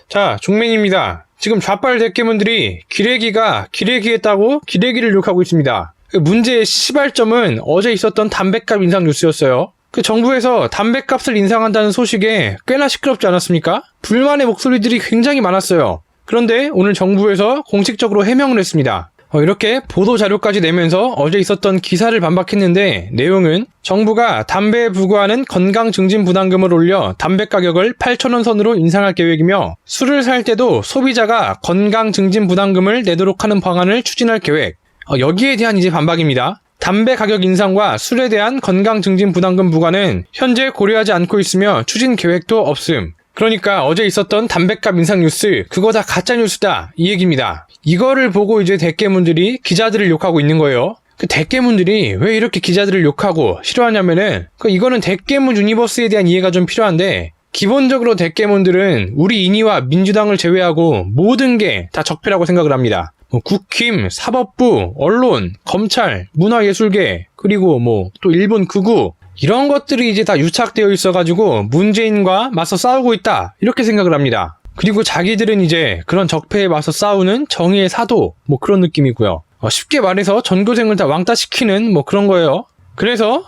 자, 종맨입니다. 지금 좌빨 대깨문들이 기레기가 기레기했다고 기레기를 욕하고 있습니다. 문제의 시발점은 어제 있었던 담뱃값 인상 뉴스였어요. 정부에서 담뱃값을 인상한다는 소식에 꽤나 시끄럽지 않았습니까? 불만의 목소리들이 굉장히 많았어요. 그런데 오늘 정부에서 공식적으로 해명을 했습니다. 이렇게 보도자료까지 내면서 어제 있었던 기사를 반박했는데, 내용은 정부가 담배에 부과하는 건강증진부담금을 올려 담배 가격을 8,000원 선으로 인상할 계획이며, 술을 살 때도 소비자가 건강증진부담금을 내도록 하는 방안을 추진할 계획. 여기에 대한 이제 반박입니다. 담배 가격 인상과 술에 대한 건강증진부담금 부과는 현재 고려하지 않고 있으며 추진 계획도 없음. 그러니까 어제 있었던 담뱃값 인상 뉴스, 그거 다 가짜뉴스다, 이 얘기입니다. 이거를 보고 이제 대깨문들이 기자들을 욕하고 있는 거예요. 대깨문들이 왜 이렇게 기자들을 욕하고 싫어하냐면은, 이거는 대깨문 유니버스에 대한 이해가 좀 필요한데, 기본적으로 대깨문들은 우리 인이와 민주당을 제외하고 모든 게 다 적폐라고 생각을 합니다. 국힘, 사법부, 언론, 검찰, 문화예술계, 그리고 또 일본 극우, 이런 것들이 이제 다 유착되어 있어가지고 문재인과 맞서 싸우고 있다, 이렇게 생각을 합니다. 그리고 자기들은 이제 그런 적폐에 맞서 싸우는 정의의 사도, 그런 느낌이고요. 쉽게 말해서 전교생을 다 왕따시키는 그런 거예요. 그래서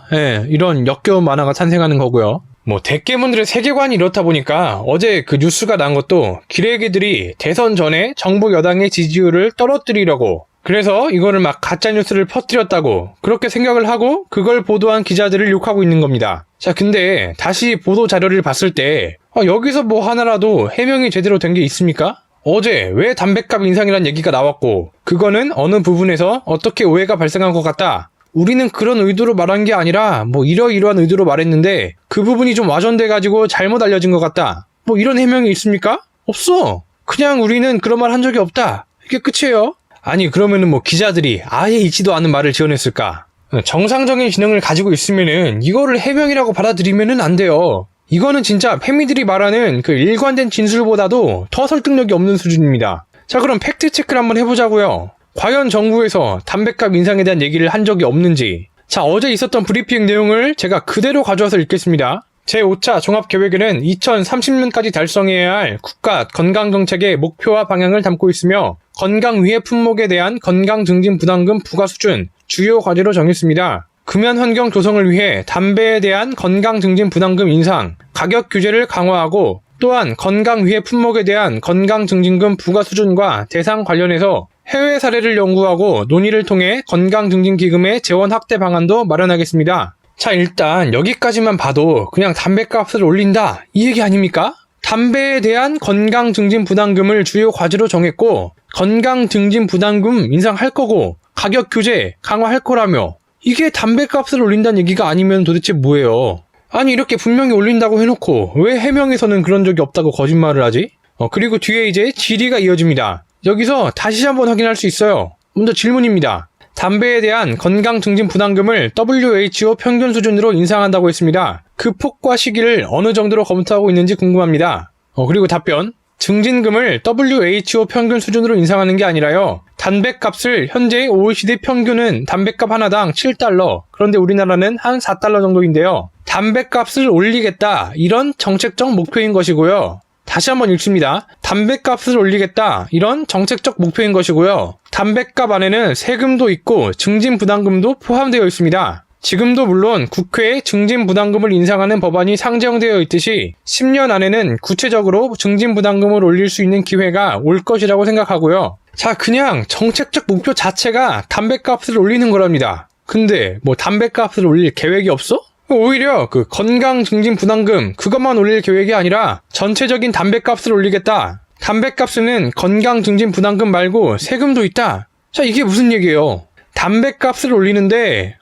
이런 역겨운 만화가 탄생하는 거고요. 대깨문들의 세계관이 이렇다 보니까 어제 그 뉴스가 난 것도 기레기들이 대선 전에 정부 여당의 지지율을 떨어뜨리려고, 그래서 이거를 막 가짜뉴스를 퍼뜨렸다고 그렇게 생각을 하고 그걸 보도한 기자들을 욕하고 있는 겁니다. 자, 근데 다시 보도 자료를 봤을 때 여기서 하나라도 해명이 제대로 된 게 있습니까? 어제 왜 담뱃값 인상이란 얘기가 나왔고, 그거는 어느 부분에서 어떻게 오해가 발생한 것 같다, 우리는 그런 의도로 말한 게 아니라 이러이러한 의도로 말했는데 그 부분이 좀 와전돼가지고 잘못 알려진 것 같다, 이런 해명이 있습니까? 없어. 그냥 우리는 그런 말 한 적이 없다, 이게 끝이에요. 아니, 그러면은 기자들이 아예 있지도 않은 말을 지어냈을까? 정상적인 지능을 가지고 있으면은 이거를 해명이라고 받아들이면은 안 돼요. 이거는 진짜 패미들이 말하는 그 일관된 진술보다도 더 설득력이 없는 수준입니다. 자, 그럼 팩트체크를 한번 해보자고요. 과연 정부에서 담뱃값 인상에 대한 얘기를 한 적이 없는지. 자, 어제 있었던 브리핑 내용을 제가 그대로 가져와서 읽겠습니다. 제5차 종합계획에는 2030년까지 달성해야 할 국가 건강정책의 목표와 방향을 담고 있으며, 건강위해 품목에 대한 건강증진부담금 부과 수준, 주요 과제로 정했습니다. 금연환경 조성을 위해 담배에 대한 건강증진부담금 인상, 가격 규제를 강화하고, 또한 건강위해 품목에 대한 건강증진금 부과 수준과 대상 관련해서 해외 사례를 연구하고 논의를 통해 건강증진기금의 재원 확대 방안도 마련하겠습니다. 자, 일단 여기까지만 봐도 그냥 담뱃값을 올린다, 이 얘기 아닙니까? 담배에 대한 건강증진부담금을 주요 과제로 정했고, 건강증진부담금 인상할 거고, 가격 규제 강화할 거라며, 이게 담뱃값을 올린다는 얘기가 아니면 도대체 뭐예요? 아니, 이렇게 분명히 올린다고 해놓고 왜 해명에서는 그런 적이 없다고 거짓말을 하지? 그리고 뒤에 이제 질의가 이어집니다. 여기서 다시 한번 확인할 수 있어요. 먼저 질문입니다. 담배에 대한 건강증진부담금을 WHO 평균 수준으로 인상한다고 했습니다. 그 폭과 시기를 어느 정도로 검토하고 있는지 궁금합니다. 그리고 답변. 증진금을 WHO 평균 수준으로 인상하는 게 아니라요, 담뱃값을 현재의 OECD 평균은 담뱃값 하나당 7달러, 그런데 우리나라는 한 4달러 정도인데요. 담뱃값을 올리겠다, 이런 정책적 목표인 것이고요. 다시 한번 읽습니다. 담뱃값을 올리겠다, 이런 정책적 목표인 것이고요. 담뱃값 안에는 세금도 있고 증진부담금도 포함되어 있습니다. 지금도 물론 국회에 증진부담금을 인상하는 법안이 상정되어 있듯이 10년 안에는 구체적으로 증진부담금을 올릴 수 있는 기회가 올 것이라고 생각하고요. 자, 그냥 정책적 목표 자체가 담뱃값을 올리는 거랍니다. 근데 담뱃값을 올릴 계획이 없어? 오히려 그 건강증진부담금 그것만 올릴 계획이 아니라 전체적인 담뱃값을 올리겠다. 담뱃값에는 건강증진부담금 말고 세금도 있다. 자, 이게 무슨 얘기예요? 담뱃값을 올리는데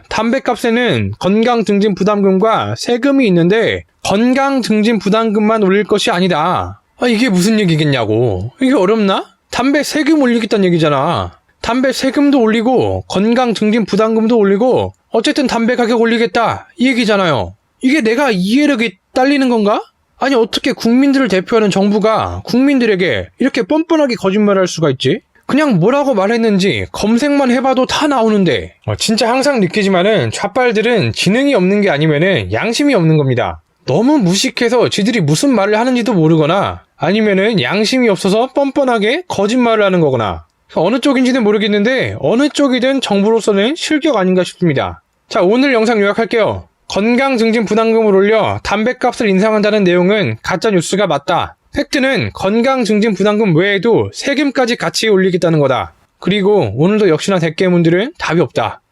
담뱃값에는 건강증진부담금과 세금이 있는데 건강증진부담금만 올릴 것이 아니다. 이게 무슨 얘기겠냐고. 이게 어렵나? 담배 세금 올리겠다는 얘기잖아. 담배 세금도 올리고 건강증진부담금도 올리고 어쨌든 담배 가격 올리겠다, 이 얘기잖아요. 이게 내가 이해력이 딸리는 건가? 아니, 어떻게 국민들을 대표하는 정부가 국민들에게 이렇게 뻔뻔하게 거짓말할 수가 있지? 그냥 뭐라고 말했는지 검색만 해봐도 다 나오는데, 진짜 항상 느끼지만은 좌빨들은 지능이 없는 게 아니면은 양심이 없는 겁니다. 너무 무식해서 지들이 무슨 말을 하는지도 모르거나 아니면은 양심이 없어서 뻔뻔하게 거짓말을 하는 거거나 어느 쪽인지는 모르겠는데 어느 쪽이든 정부로서는 실격 아닌가 싶습니다. 자, 오늘 영상 요약할게요. 건강증진 부담금을 올려 담배값을 인상한다는 내용은 가짜뉴스가 맞다. 팩트는 건강증진 부담금 외에도 세금까지 같이 올리겠다는 거다. 그리고 오늘도 역시나 대깨문들은 답이 없다.